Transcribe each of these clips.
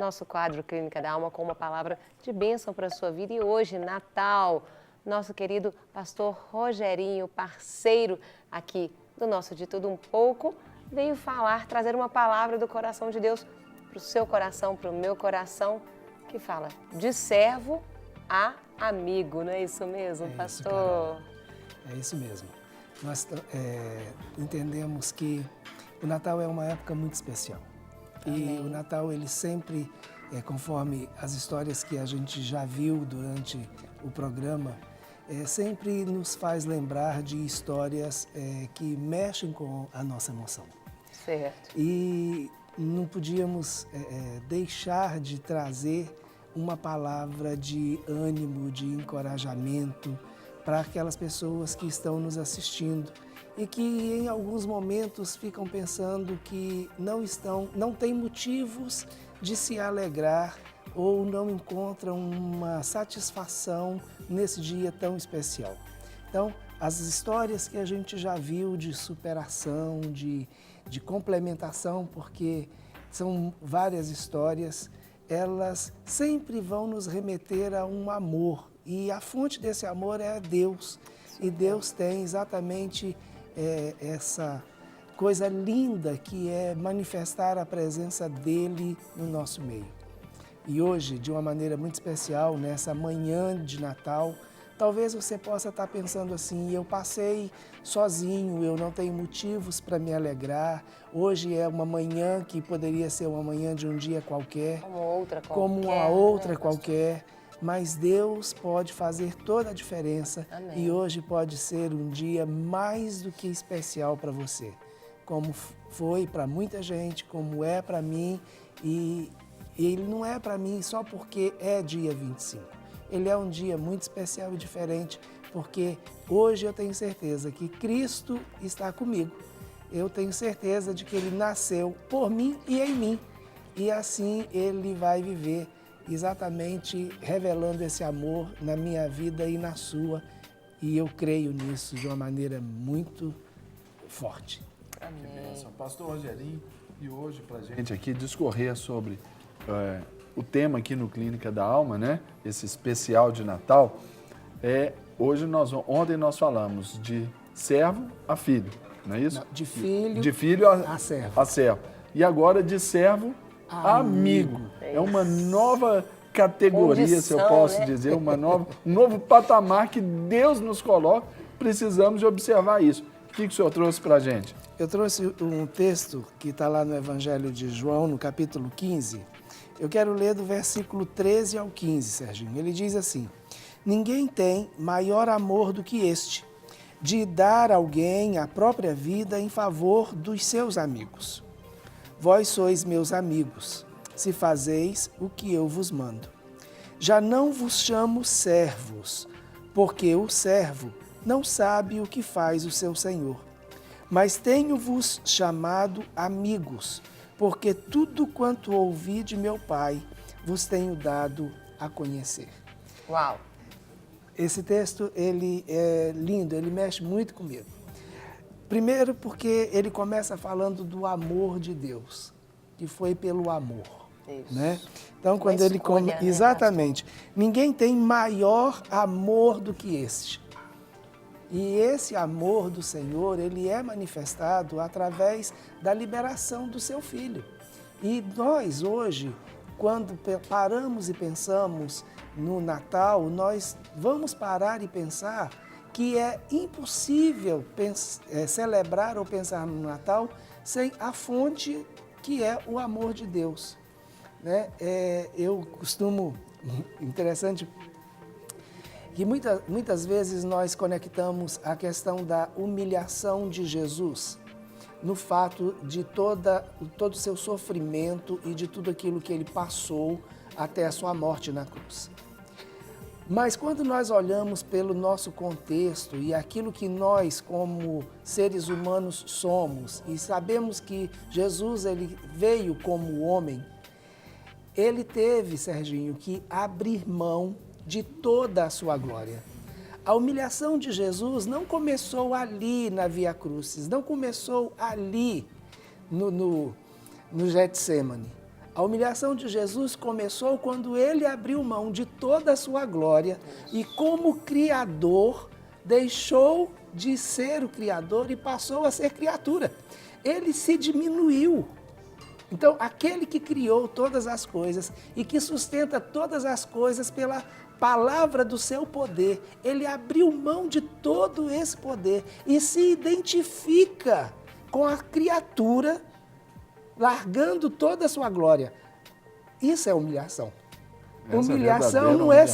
nosso quadro Clínica da Alma com uma palavra de bênção para a sua vida. E hoje, Natal, nosso querido pastor Rogerinho, parceiro aqui do nosso De Tudo Um Pouco, veio trazer uma palavra do coração de Deus para o seu coração, para o meu coração, que fala de servo a amigo, não é isso mesmo, pastor? Carol. É isso mesmo. Nós entendemos que o Natal é uma época muito especial. Amém. E o Natal, ele sempre, conforme as histórias que a gente já viu durante o programa, sempre nos faz lembrar de histórias que mexem com a nossa emoção. Certo. E não podíamos deixar de trazer uma palavra de ânimo, de encorajamento para aquelas pessoas que estão nos assistindo e que em alguns momentos ficam pensando que não têm motivos de se alegrar ou não encontram uma satisfação nesse dia tão especial. Então, as histórias que a gente já viu de superação, de complementação, porque são várias histórias, elas sempre vão nos remeter a um amor. E a fonte desse amor é Deus. E Deus tem exatamente essa coisa linda que é manifestar a presença dEle no nosso meio. E hoje, de uma maneira muito especial, nessa manhã de Natal, talvez você possa estar pensando assim: eu passei sozinho, eu não tenho motivos para me alegrar. Hoje é uma manhã que poderia ser uma manhã de um dia qualquer. Como uma outra qualquer. Mas Deus pode fazer toda a diferença. Amém. E hoje pode ser um dia mais do que especial para você. Como foi para muita gente, como é para mim. E ele não é para mim só porque é dia 25. Ele é um dia muito especial e diferente, porque hoje eu tenho certeza que Cristo está comigo. Eu tenho certeza de que Ele nasceu por mim e em mim. E assim Ele vai viver exatamente revelando esse amor na minha vida e na sua. E eu creio nisso de uma maneira muito forte. Amém. Pastor Rogerinho, e hoje para a gente aqui discorrer sobre o tema aqui no Clínica da Alma, né? Esse especial de Natal. Ontem nós falamos de servo a filho, não é isso? Não, de filho a servo. A servo. E agora de servo a amigo. É uma nova categoria, condição, se eu posso né? dizer, um novo patamar que Deus nos coloca. Precisamos de observar isso. O que o senhor trouxe para a gente? Eu trouxe um texto que está lá no Evangelho de João, no capítulo 15. Eu quero ler do versículo 13 ao 15, Serginho. Ele diz assim: ninguém tem maior amor do que este, de dar a alguém a própria vida em favor dos seus amigos. Vós sois meus amigos, se fazeis o que eu vos mando. Já não vos chamo servos, porque o servo não sabe o que faz o seu senhor. Mas tenho-vos chamado amigos, porque tudo quanto ouvi de meu Pai vos tenho dado a conhecer. Uau! Esse texto, ele é lindo, ele mexe muito comigo. Primeiro porque ele começa falando do amor de Deus, que foi pelo amor. Isso. Né? Então, quando ele escolha, né, exatamente, ninguém tem maior amor do que este. E esse amor do Senhor, ele é manifestado através da liberação do seu Filho. E nós hoje, quando paramos e pensamos no Natal, nós vamos parar e pensar que é impossível celebrar ou pensar no Natal sem a fonte que é o amor de Deus. Né? Eu costumo, interessante, que muitas vezes nós conectamos a questão da humilhação de Jesus no fato de todo o seu sofrimento e de tudo aquilo que ele passou até a sua morte na cruz. Mas quando nós olhamos pelo nosso contexto e aquilo que nós, como seres humanos, somos, e sabemos que Jesus ele veio como homem, ele teve, Serginho, que abrir mão de toda a sua glória. A humilhação de Jesus não começou ali na Via Crucis, não começou ali no Getsêmani. A humilhação de Jesus começou quando ele abriu mão de toda a sua glória e, como Criador, deixou de ser o Criador e passou a ser criatura. Ele se diminuiu. Então, aquele que criou todas as coisas e que sustenta todas as coisas pela palavra do seu poder, ele abriu mão de todo esse poder e se identifica com a criatura, largando toda a sua glória. Isso é humilhação. Humilhação não é,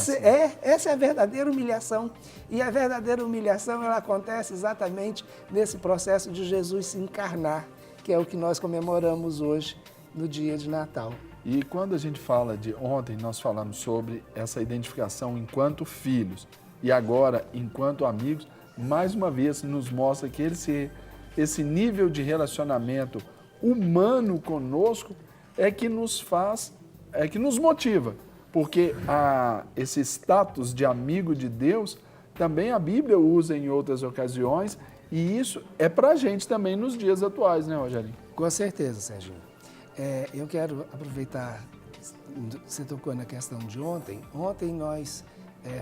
essa é a verdadeira humilhação. E a verdadeira humilhação, ela acontece exatamente nesse processo de Jesus se encarnar, que é o que nós comemoramos hoje, no dia de Natal. E quando a gente fala de ontem, nós falamos sobre essa identificação enquanto filhos e agora enquanto amigos, mais uma vez nos mostra que esse nível de relacionamento humano conosco é que nos motiva, porque esse status de amigo de Deus também a Bíblia usa em outras ocasiões e isso é para a gente também nos dias atuais, né, Rogerinho? Com certeza, Serginho. Eu quero aproveitar, você tocou na questão de ontem. Ontem nós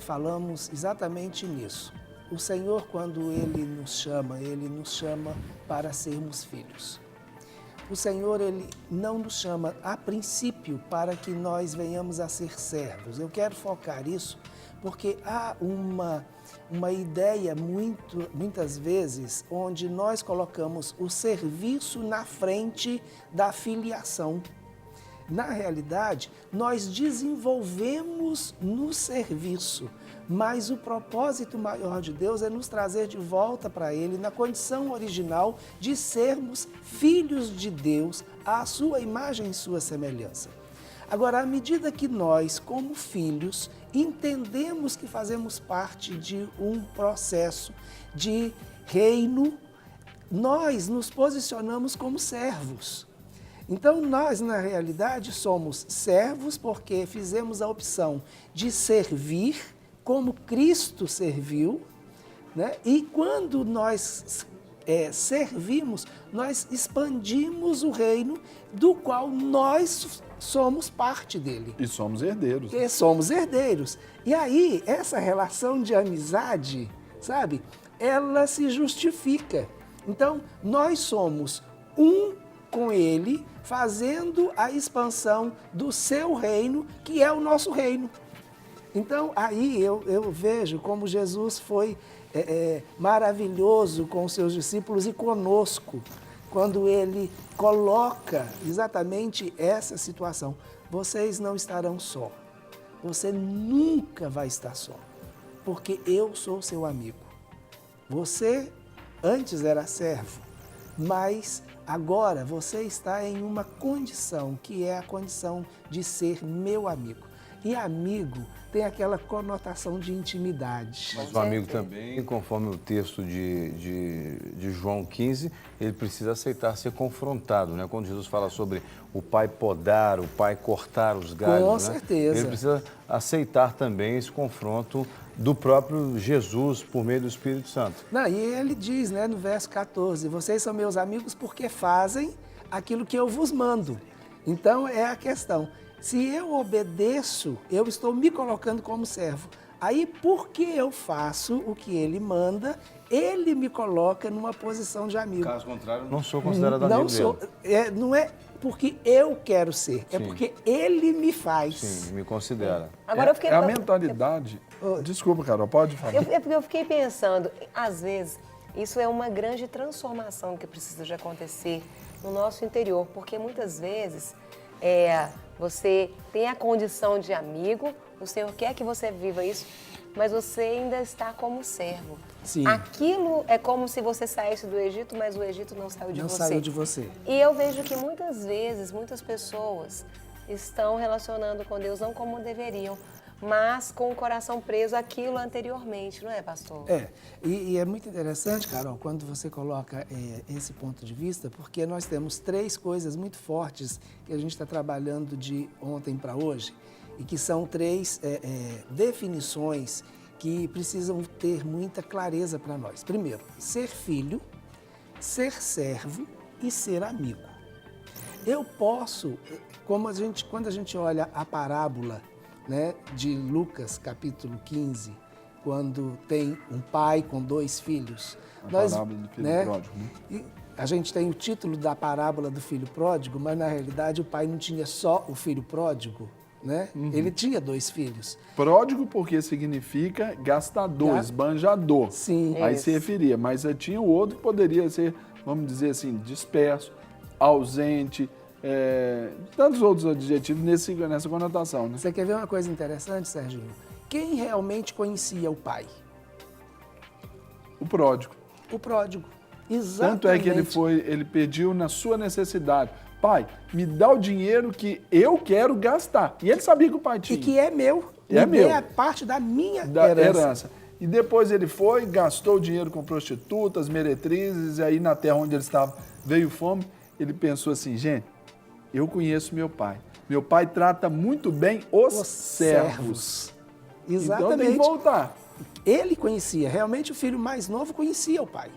falamos exatamente nisso. O Senhor, quando Ele nos chama para sermos filhos. O Senhor, Ele não nos chama, a princípio, para que nós venhamos a ser servos. Eu quero focar isso porque há uma ideia muitas vezes onde nós colocamos o serviço na frente da filiação. Na realidade, nós desenvolvemos no serviço, mas o propósito maior de Deus é nos trazer de volta para Ele na condição original de sermos filhos de Deus, à sua imagem e sua semelhança. Agora, à medida que nós, como filhos, entendemos que fazemos parte de um processo de reino, nós nos posicionamos como servos. Então, nós, na realidade, somos servos porque fizemos a opção de servir como Cristo serviu, né? E quando nós servimos, nós expandimos o reino do qual nós somos parte dele. E somos herdeiros. E somos herdeiros. E aí, essa relação de amizade, sabe, ela se justifica. Então, nós somos um com ele, fazendo a expansão do seu reino, que é o nosso reino. Então, aí eu vejo como Jesus foi maravilhoso com os seus discípulos e conosco, quando ele coloca exatamente essa situação. Vocês não estarão só. Você nunca vai estar só, porque eu sou seu amigo. Você antes era servo, mas agora você está em uma condição que é a condição de ser meu amigo. E amigo tem aquela conotação de intimidade. Mas o amigo também, conforme o texto de João 15, ele precisa aceitar ser confrontado, né? Quando Jesus fala sobre o pai podar, o pai cortar os galhos, com né? certeza. Ele precisa aceitar também esse confronto do próprio Jesus por meio do Espírito Santo. Não, e ele diz, né, no verso 14, vocês são meus amigos porque fazem aquilo que eu vos mando. Então é a questão. Se eu obedeço, eu estou me colocando como servo. Aí, porque eu faço o que ele manda, ele me coloca numa posição de amigo. Caso contrário, não sou considerado não amigo sou, dele. não é porque eu quero ser, é porque ele me faz. Sim, me considera. Agora eu fiquei... a mentalidade... Desculpa, Carol, pode falar. Eu fiquei pensando, às vezes, isso é uma grande transformação que precisa de acontecer no nosso interior, porque muitas vezes você tem a condição de amigo, o Senhor quer que você viva isso, mas você ainda está como servo. Sim. Aquilo é como se você saísse do Egito, mas o Egito não saiu de você. Não saiu de você. E eu vejo que muitas vezes, muitas pessoas estão relacionando com Deus não como deveriam, mas com o coração preso àquilo anteriormente, não é, pastor? E é muito interessante, Carol, quando você coloca esse ponto de vista, porque nós temos 3 coisas muito fortes que a gente está trabalhando de ontem para hoje, e que são 3 definições que precisam ter muita clareza para nós. Primeiro, ser filho, ser servo e ser amigo. Eu posso, quando a gente olha a parábola, né, de Lucas, capítulo 15, quando tem um pai com 2 filhos. A parábola do filho pródigo, né? E a gente tem o título da parábola do filho pródigo, mas na realidade o pai não tinha só o filho pródigo, né? Ele tinha 2 filhos. Pródigo porque significa gastador, esbanjador. Sim. Aí se referia, mas tinha o outro que poderia ser, vamos dizer assim, disperso, ausente, tantos outros adjetivos nessa conotação, né? Você quer ver uma coisa interessante, Serginho? Quem realmente conhecia o pai? O pródigo. O pródigo. Exatamente. Tanto é que ele pediu na sua necessidade: pai, me dá o dinheiro que eu quero gastar. E ele sabia que o pai tinha. E que é meu. É meu. É parte da minha herança. E depois ele foi, gastou o dinheiro com prostitutas, meretrizes, e aí na terra onde ele estava veio fome. Ele pensou assim: gente, eu conheço meu pai. Meu pai trata muito bem os servos. Exatamente. Então tem que voltar. Ele conhecia, realmente o filho mais novo conhecia o pai.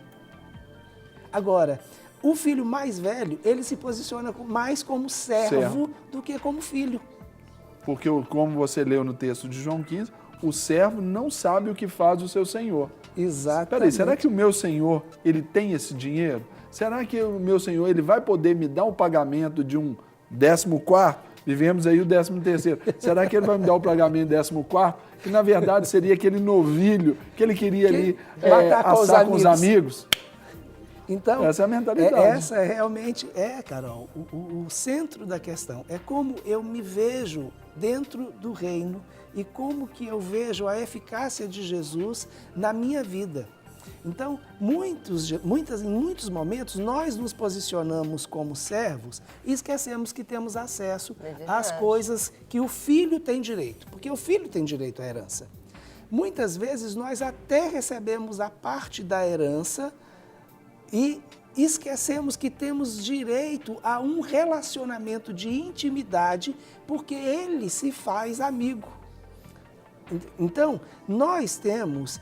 Agora, o filho mais velho, ele se posiciona mais como servo do que como filho. Porque, como você leu no texto de João 15, o servo não sabe o que faz o seu senhor. Exatamente. Peraí, será que o meu senhor, ele tem esse dinheiro? Será que o meu senhor, ele vai poder me dar um pagamento de um 14º? Vivemos aí o 13º. Será que ele vai me dar o pagamento 14º? Que na verdade seria aquele novilho que ele queria ali assar com os amigos. Então, essa é a mentalidade. Essa realmente Carol, o centro da questão. É como eu me vejo dentro do reino e como que eu vejo a eficácia de Jesus na minha vida. Então, em muitos momentos, nós nos posicionamos como servos e esquecemos que temos acesso às coisas que o filho tem direito, porque o filho tem direito à herança. Muitas vezes, nós até recebemos a parte da herança e esquecemos que temos direito a um relacionamento de intimidade, porque ele se faz amigo. Então, nós temos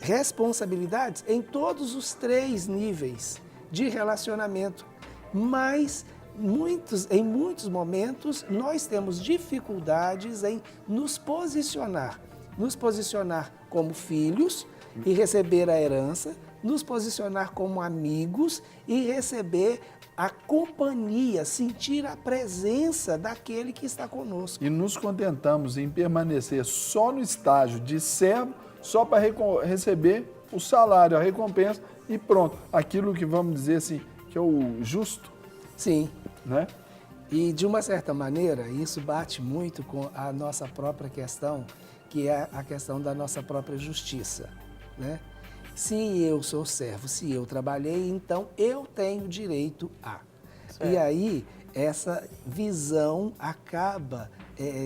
responsabilidades em todos os 3 níveis de relacionamento, mas em muitos momentos nós temos dificuldades em nos posicionar como filhos e receber a herança, nos posicionar como amigos e receber a companhia, sentir a presença daquele que está conosco. E nos contentamos em permanecer só no estágio de servo, só para receber o salário, a recompensa e pronto. Aquilo que vamos dizer assim, que é o justo. Sim. Né? E de uma certa maneira, isso bate muito com a nossa própria questão, que é a questão da nossa própria justiça, né? Se eu sou servo, se eu trabalhei, então eu tenho direito a. Certo. E aí, essa visão acaba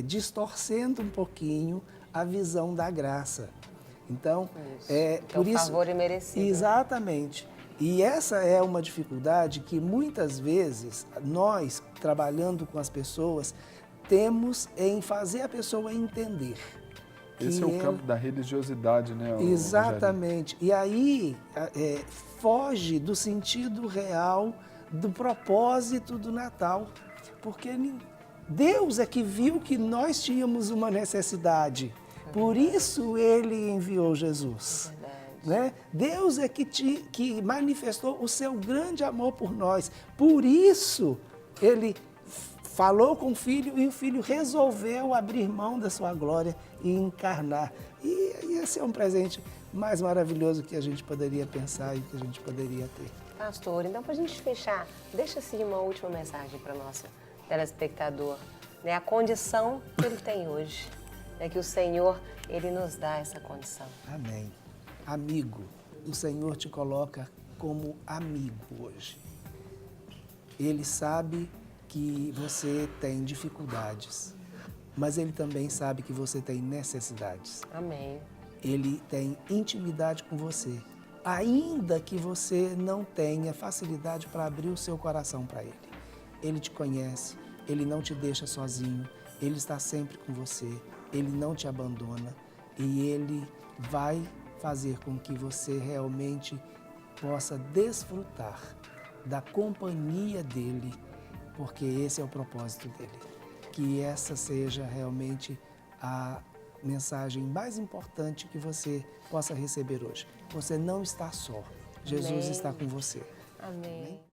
distorcendo um pouquinho a visão da graça. Então, por isso, favor imerecido. Exatamente. E essa é uma dificuldade que muitas vezes nós, trabalhando com as pessoas, temos em fazer a pessoa entender. Esse é o campo da religiosidade, né? Exatamente. E aí foge do sentido real, do propósito do Natal. Porque Deus é que viu que nós tínhamos uma necessidade. Por isso Ele enviou Jesus. Né? Deus é que manifestou o seu grande amor por nós. Por isso Ele falou com o Filho e o Filho resolveu abrir mão da sua glória e encarnar. E esse é um presente mais maravilhoso que a gente poderia pensar e que a gente poderia ter. Pastor, então para a gente fechar, deixa assim uma última mensagem para o nosso telespectador. Né? A condição que ele tem hoje, é que o Senhor, Ele nos dá essa condição. Amém. Amigo, o Senhor te coloca como amigo hoje. Ele sabe que você tem dificuldades, mas Ele também sabe que você tem necessidades. Amém. Ele tem intimidade com você, ainda que você não tenha facilidade para abrir o seu coração para Ele. Ele te conhece, Ele não te deixa sozinho, Ele está sempre com você, Ele não te abandona e Ele vai fazer com que você realmente possa desfrutar da companhia dEle porque esse é o propósito dele. Que essa seja realmente a mensagem mais importante que você possa receber hoje. Você não está só. Jesus Amém. está com você. Amém.